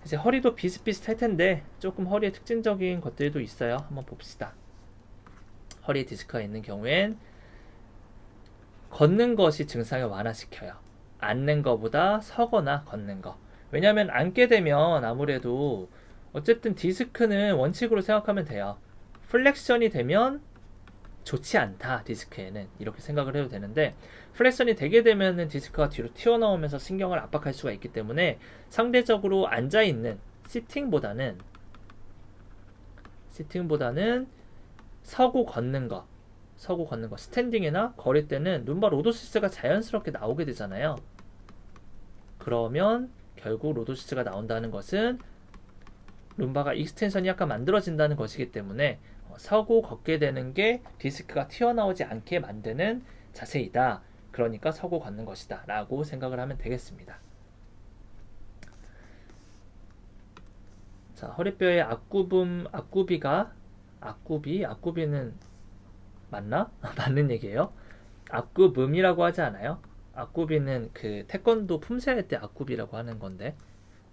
이제 허리도 비슷비슷할 텐데 조금 허리에 특징적인 것들도 있어요. 한번 봅시다. 허리에 디스크가 있는 경우엔 걷는 것이 증상을 완화시켜요. 앉는 것보다 서거나 걷는 거. 왜냐하면 앉게 되면 아무래도 어쨌든 디스크는 원칙으로 생각하면 돼요. 플렉션이 되면 좋지 않다, 디스크에는. 이렇게 생각을 해도 되는데, 플렉션이 되게 되면은 디스크가 뒤로 튀어나오면서 신경을 압박할 수가 있기 때문에 상대적으로 앉아있는 시팅보다는 서고 걷는 거, 스탠딩이나 걸을 때는 룸바 로도시스가 자연스럽게 나오게 되잖아요. 그러면 결국 로도시스가 나온다는 것은 룸바가 익스텐션이 약간 만들어진다는 것이기 때문에 서고 걷게 되는 게 디스크가 튀어나오지 않게 만드는 자세이다. 그러니까 서고 걷는 것이다 라고 생각을 하면 되겠습니다. 자, 허리뼈의 앞구비는 맞나? 맞는 얘기예요. 앞구음이라고 하지 않아요? 앞구비는 그 태권도 품새할 때 앞구비라고 하는 건데.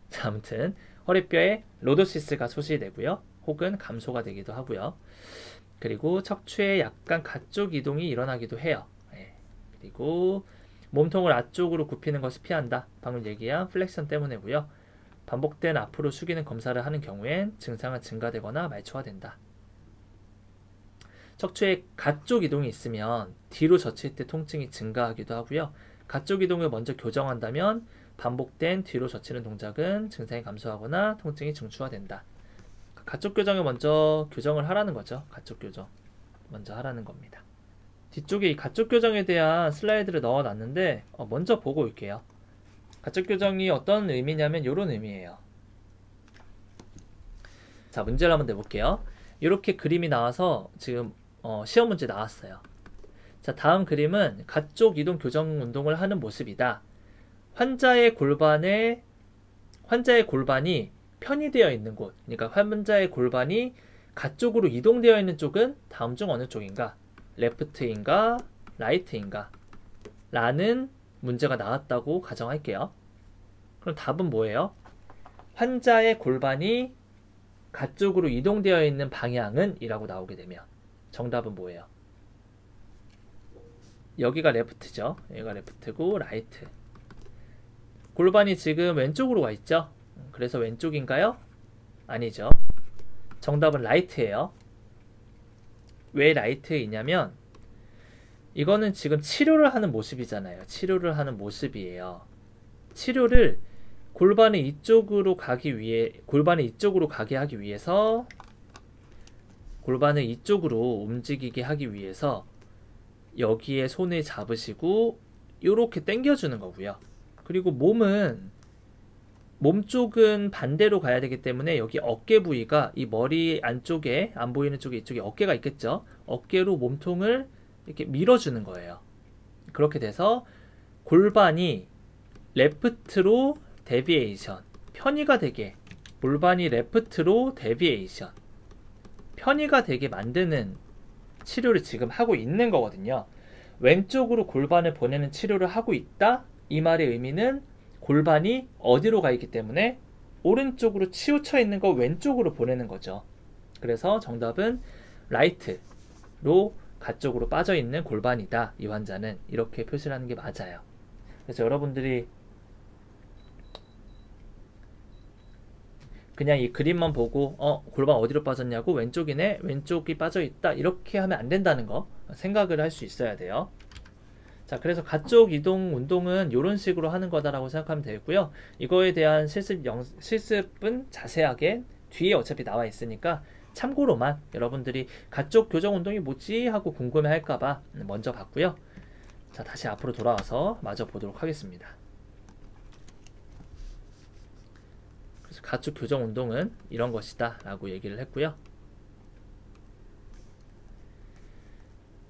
자, 아무튼 허리뼈에 로도시스가 소실되고요. 혹은 감소가 되기도 하고요. 그리고 척추에 약간 가쪽 이동이 일어나기도 해요. 예. 그리고 몸통을 앞쪽으로 굽히는 것을 피한다. 방금 얘기한 플렉션 때문이고요. 반복된 앞으로 숙이는 검사를 하는 경우엔 증상은 증가되거나 말초화된다. 척추에 가쪽 이동이 있으면 뒤로 젖힐 때 통증이 증가하기도 하고요. 가쪽 이동을 먼저 교정한다면 반복된 뒤로 젖히는 동작은 증상이 감소하거나 통증이 증추화된다. 가쪽 교정을 먼저 교정을 하라는 거죠. 가쪽 교정 먼저 하라는 겁니다. 뒤쪽에 이 가쪽 교정에 대한 슬라이드를 넣어놨는데 먼저 보고 올게요. 가쪽 교정이 어떤 의미냐면 이런 의미예요. 자, 문제를 한번 내볼게요. 이렇게 그림이 나와서 지금 시험 문제 나왔어요. 자, 다음 그림은 가쪽 이동 교정 운동을 하는 모습이다. 환자의 골반이 편이되어 있는 곳, 그러니까 환자의 골반이 가쪽으로 이동되어 있는 쪽은 다음 중 어느 쪽인가? 레프트인가? 라이트인가? 라는 문제가 나왔다고 가정할게요. 그럼 답은 뭐예요? 환자의 골반이 가쪽으로 이동되어 있는 방향은 이라고 나오게 되면 정답은 뭐예요? 여기가 레프트죠. 여기가 레프트고 라이트. 골반이 지금 왼쪽으로 와 있죠. 그래서 왼쪽인가요? 아니죠. 정답은 라이트예요. 왜 라이트이냐면 이거는 지금 치료를 하는 모습이잖아요. 치료를 하는 모습이에요. 치료를 골반이 이쪽으로 가게 하기 위해서 골반을 이쪽으로 움직이게 하기 위해서 여기에 손을 잡으시고 이렇게 당겨주는 거고요. 그리고 몸 쪽은 반대로 가야 되기 때문에 여기 어깨 부위가 이 머리 안쪽에 안 보이는 쪽에 이쪽에 어깨가 있겠죠. 어깨로 몸통을 이렇게 밀어주는 거예요. 그렇게 돼서 골반이 레프트로 데비에이션, 편의가 되게 골반이 레프트로 데비에이션, 편의가 되게 만드는 치료를 지금 하고 있는 거거든요. 왼쪽으로 골반을 보내는 치료를 하고 있다? 이 말의 의미는 골반이 어디로 가 있기 때문에 오른쪽으로 치우쳐 있는 거 왼쪽으로 보내는 거죠. 그래서 정답은 라이트로 가쪽으로 빠져 있는 골반이다. 이 환자는 이렇게 표시를 하는 게 맞아요. 그래서 여러분들이 그냥 이 그림만 보고 골반 어디로 빠졌냐고 왼쪽이네, 왼쪽이 빠져있다 이렇게 하면 안 된다는 거 생각을 할 수 있어야 돼요. 자, 그래서 가쪽 이동 운동은 이런 식으로 하는 거다라고 생각하면 되고요. 이거에 대한 실습은 자세하게 뒤에 어차피 나와 있으니까 참고로만 여러분들이 가쪽 교정 운동이 뭐지 하고 궁금해 할까봐 먼저 봤고요. 자, 다시 앞으로 돌아와서 마저 보도록 하겠습니다. 그래서 가쪽 교정 운동은 이런 것이다 라고 얘기를 했고요.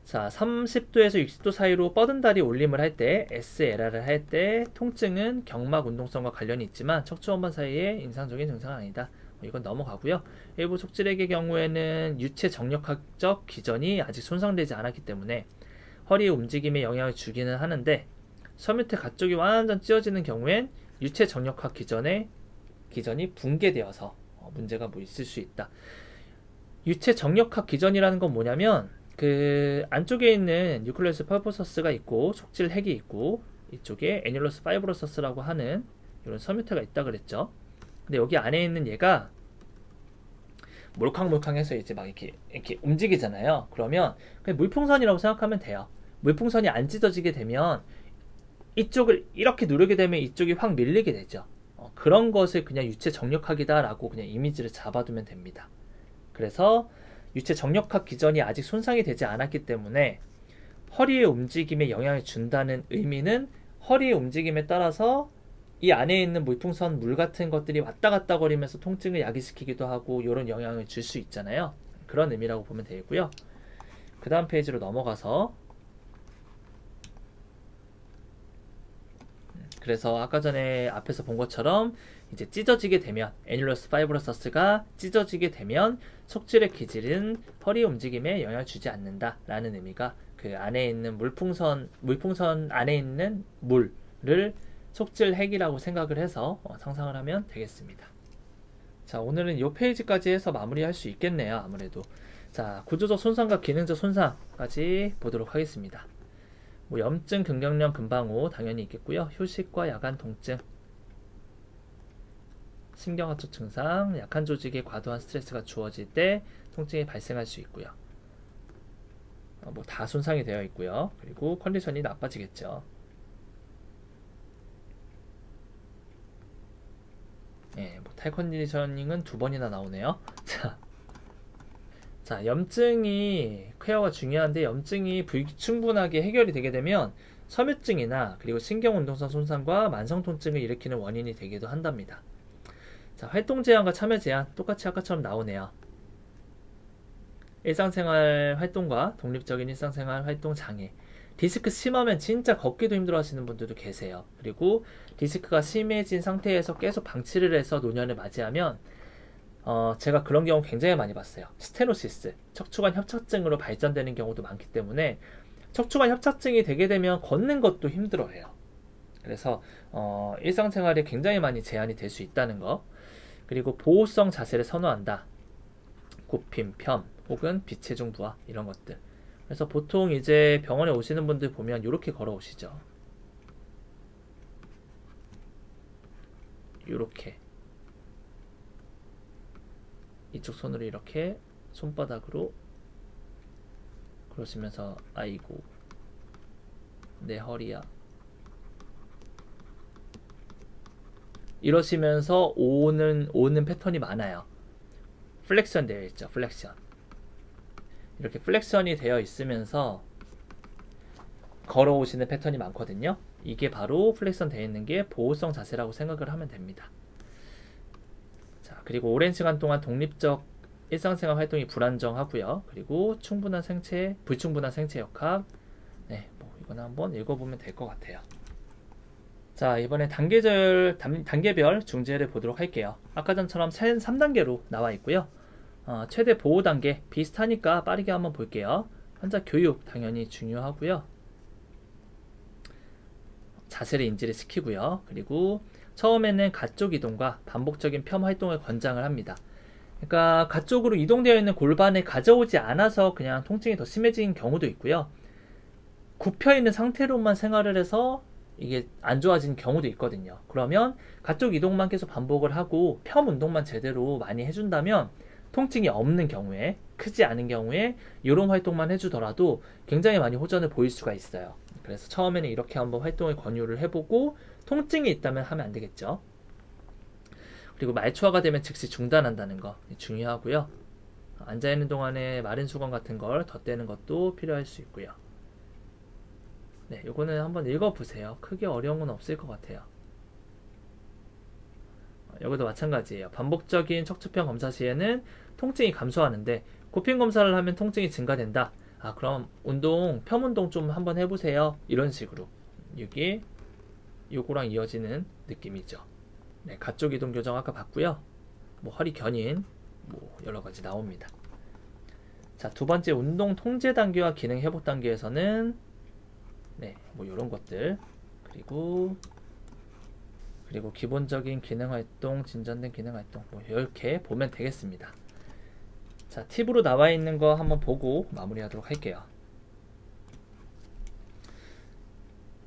자, 30도에서 60도 사이로 뻗은 다리 올림을 할 때, SLR을 할 때 통증은 경막 운동성과 관련이 있지만 척추원반 사이의 인상적인 증상은 아니다. 이건 넘어가고요. 일부 척질액의 경우에는 유체 정력학적 기전이 아직 손상되지 않았기 때문에 허리의 움직임에 영향을 주기는 하는데, 서 밑에 가쪽이 완전 찢어지는 경우엔 유체 정력학 기전에 기전이 붕괴되어서 문제가 뭐 있을 수 있다. 유체 정력학 기전이라는 건 뭐냐면 그 안쪽에 있는 뉴클레우스 펄포서스가 있고 속질 핵이 있고 이쪽에 애뉼러스 파이브로서스라고 하는 이런 섬유태가 있다 그랬죠. 근데 여기 안에 있는 얘가 몰캉몰캉해서 이제 막 이렇게 움직이잖아요. 그러면 그냥 물풍선이라고 생각하면 돼요. 물풍선이 안 찢어지게 되면 이쪽을 이렇게 누르게 되면 이쪽이 확 밀리게 되죠. 그런 것을 그냥 유체 정력학이다 라고 그냥 이미지를 잡아두면 됩니다. 그래서 유체 정력학 기전이 아직 손상이 되지 않았기 때문에 허리의 움직임에 영향을 준다는 의미는 허리의 움직임에 따라서 이 안에 있는 물풍선 물 같은 것들이 왔다 갔다 거리면서 통증을 야기시키기도 하고 이런 영향을 줄 수 있잖아요. 그런 의미라고 보면 되고요. 그 다음 페이지로 넘어가서 그래서 아까 전에 앞에서 본 것처럼 이제 찢어지게 되면 애뉼러스 파이브로서스가 찢어지게 되면 속질의 기질은 허리 움직임에 영향을 주지 않는다 라는 의미가 그 안에 있는 물풍선 안에 있는 물을 속질 핵이라고 생각을 해서 상상을 하면 되겠습니다. 자, 오늘은 이 페이지까지 해서 마무리할 수 있겠네요. 아무래도. 자, 구조적 손상과 기능적 손상까지 보도록 하겠습니다. 뭐 염증, 근경련, 근방호 당연히 있겠고요. 휴식과 야간 통증, 신경하초 증상, 약한 조직에 과도한 스트레스가 주어질 때 통증이 발생할 수 있고요. 뭐 다 손상이 되어 있고요. 그리고 컨디션이 나빠지겠죠. 예, 뭐 타입 컨디셔닝은 2번이나 나오네요. 자, 염증이 케어가 중요한데 염증이 불충분하게 해결이 되게 되면 섬유증이나 그리고 신경운동성 손상과 만성통증을 일으키는 원인이 되기도 한답니다. 자, 활동 제한과 참여 제한 똑같이 아까처럼 나오네요. 일상생활 활동과 독립적인 일상생활 활동 장애. 디스크 심하면 진짜 걷기도 힘들어 하시는 분들도 계세요. 그리고 디스크가 심해진 상태에서 계속 방치를 해서 노년을 맞이하면 제가 그런 경우 굉장히 많이 봤어요. 스테노시스, 척추관 협착증으로 발전되는 경우도 많기 때문에 척추관 협착증이 되게 되면 걷는 것도 힘들어해요. 그래서 일상생활에 굉장히 많이 제한이 될 수 있다는 거. 그리고 보호성 자세를 선호한다. 굽힘, 편, 혹은 비체중 부하 이런 것들. 그래서 보통 이제 병원에 오시는 분들 보면 이렇게 걸어오시죠. 이렇게 이쪽 손으로 이렇게 손바닥으로 그러시면서 아이고 내 허리야 이러시면서 오는 패턴이 많아요. 플렉션 되어 있죠. 플렉션. 이렇게 플렉션이 되어 있으면서 걸어오시는 패턴이 많거든요. 이게 바로 플렉션 되어 있는 게 보호성 자세라고 생각을 하면 됩니다. 자, 그리고 오랜 시간 동안 독립적 일상생활 활동이 불안정하고요. 그리고 불충분한 생체 역학. 네, 뭐 이거는 한번 읽어보면 될 것 같아요. 자, 이번에 단계별 중재를 보도록 할게요. 아까 전처럼 3단계로 나와 있고요. 최대 보호 단계 비슷하니까 빠르게 한번 볼게요. 환자 교육 당연히 중요하고요. 자세를 인지를 시키고요. 그리고 처음에는 가쪽 이동과 반복적인 편 활동을 권장을 합니다. 그러니까 가쪽으로 이동되어 있는 골반을 가져오지 않아서 그냥 통증이 더 심해진 경우도 있고요. 굽혀 있는 상태로만 생활을 해서 이게 안 좋아진 경우도 있거든요. 그러면 가쪽 이동만 계속 반복을 하고 편 운동만 제대로 많이 해준다면 통증이 없는 경우에, 크지 않은 경우에 이런 활동만 해주더라도 굉장히 많이 호전을 보일 수가 있어요. 그래서 처음에는 이렇게 한번 활동을 권유를 해보고 통증이 있다면 하면 안 되겠죠. 그리고 말초화가 되면 즉시 중단한다는 거 중요하고요. 앉아있는 동안에 마른 수건 같은 걸 덧대는 것도 필요할 수 있고요. 네, 요거는 한번 읽어보세요. 크게 어려운 건 없을 것 같아요. 여기도 마찬가지예요. 반복적인 척추편 검사 시에는 통증이 감소하는데 굽힘 검사를 하면 통증이 증가된다. 그럼 편 운동 좀 한번 해보세요. 이런 식으로 이게 요거랑 이어지는 느낌이죠. 네, 가쪽 이동 교정 아까 봤고요. 뭐 허리 견인 뭐 여러 가지 나옵니다. 자, 두 번째 운동 통제 단계와 기능 회복 단계에서는 네, 뭐 이런 것들 그리고 그리고 기본적인 기능활동, 진전된 기능활동 뭐 이렇게 보면 되겠습니다. 자, 팁으로 나와 있는 거 한번 보고 마무리하도록 할게요.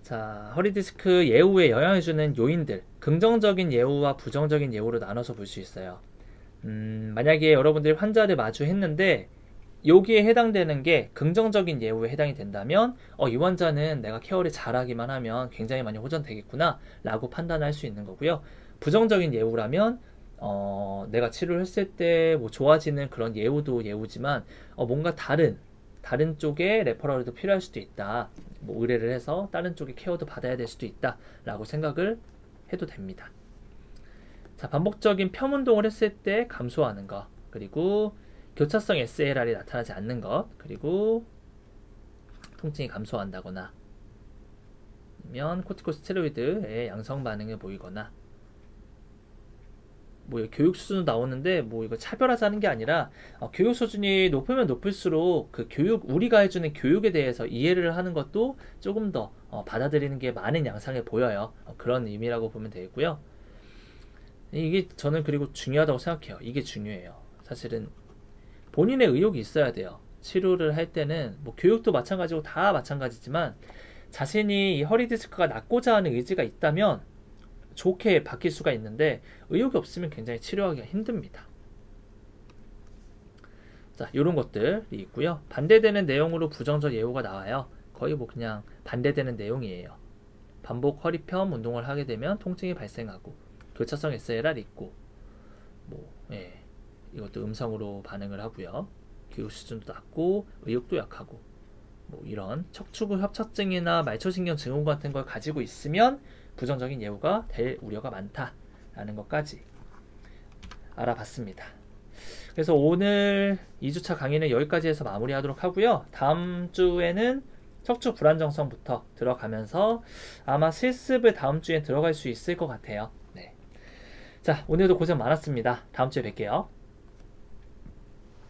자, 허리디스크 예후에 영향을주는 요인들, 긍정적인 예후와 부정적인 예후로 나눠서 볼 수 있어요. 만약에 여러분들이 환자를 마주했는데 여기에 해당되는 게 긍정적인 예후에 해당이 된다면 이 환자는 내가 케어를 잘하기만 하면 굉장히 많이 호전되겠구나 라고 판단할 수 있는 거고요. 부정적인 예후라면 내가 치료를 했을 때 뭐 좋아지는 그런 예후도 예후지만 뭔가 다른 쪽에 레퍼럴도 필요할 수도 있다. 뭐 의뢰를 해서 다른 쪽에 케어도 받아야 될 수도 있다 라고 생각을 해도 됩니다. 자, 반복적인 펴 운동을 했을 때 감소하는 것, 그리고 교차성 SLR이 나타나지 않는 것, 그리고 통증이 감소한다거나 아니면 코티코스테로이드의 양성 반응을 보이거나 뭐 교육 수준도 나오는데 뭐 이거 차별화하자는 게 아니라 교육 수준이 높으면 높을수록 그 교육 우리가 해주는 교육에 대해서 이해를 하는 것도 조금 더 받아들이는 게 많은 양상에 보여요. 그런 의미라고 보면 되고요. 이게 저는 그리고 중요하다고 생각해요. 이게 중요해요. 사실은 본인의 의욕이 있어야 돼요. 치료를 할 때는 뭐 교육도 마찬가지고 다 마찬가지지만 자신이 이 허리 디스크가 낫고자 하는 의지가 있다면 좋게 바뀔 수가 있는데 의욕이 없으면 굉장히 치료하기가 힘듭니다. 자, 이런 것들이 있고요. 반대되는 내용으로 부정적 예후가 나와요. 거의 뭐 그냥 반대되는 내용이에요. 반복 허리편 운동을 하게 되면 통증이 발생하고 교차성 SLR 있고 뭐 이것도 음성으로 반응을 하고요. 교육 수준도 낮고 의욕도 약하고 뭐 이런 척추부 협착증이나 말초신경 증후군 같은 걸 가지고 있으면 부정적인 예후가 될 우려가 많다라는 것까지 알아봤습니다. 그래서 오늘 2주차 강의는 여기까지 해서 마무리하도록 하고요. 다음 주에는 척추 불안정성부터 들어가면서 아마 실습을 다음 주에 들어갈 수 있을 것 같아요. 네. 자, 오늘도 고생 많았습니다. 다음 주에 뵐게요.